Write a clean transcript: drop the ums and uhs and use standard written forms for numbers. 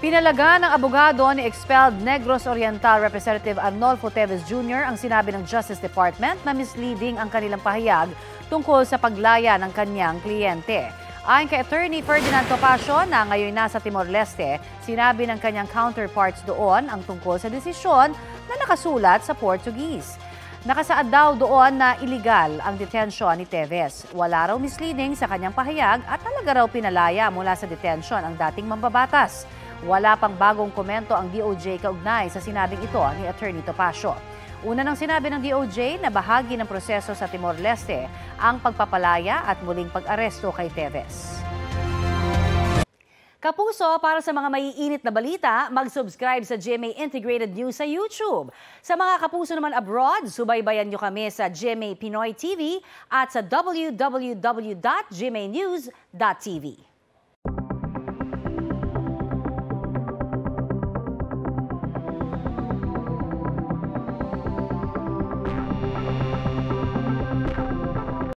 Pinalaga ng abogado ni expelled Negros Oriental Representative Arnolfo Teves Jr. ang sinabi ng Justice Department na misleading ang kanilang pahayag tungkol sa paglaya ng kanyang kliyente. Ayon kay Attorney Ferdinand Topacio na ngayon nasa Timor-Leste, sinabi ng kanyang counterparts doon ang tungkol sa desisyon na nakasulat sa Portuguese. Nakasaad daw doon na iligal ang detention ni Teves. Wala raw misleading sa kanyang pahayag at talaga raw pinalaya mula sa detention ang dating mambabatas. Wala pang bagong komento ang DOJ kaugnay sa sinabing ito ni Attorney Topacio. Una nang sinabi ng DOJ na bahagi ng proseso sa Timor-Leste ang pagpapalaya at muling pag-aresto kay Teves. Kapuso, para sa mga maiinit na balita, mag-subscribe sa GMA Integrated News sa YouTube. Sa mga kapuso naman abroad, subaybayan nyo kami sa GMA Pinoy TV at sa www.gmanews.tv.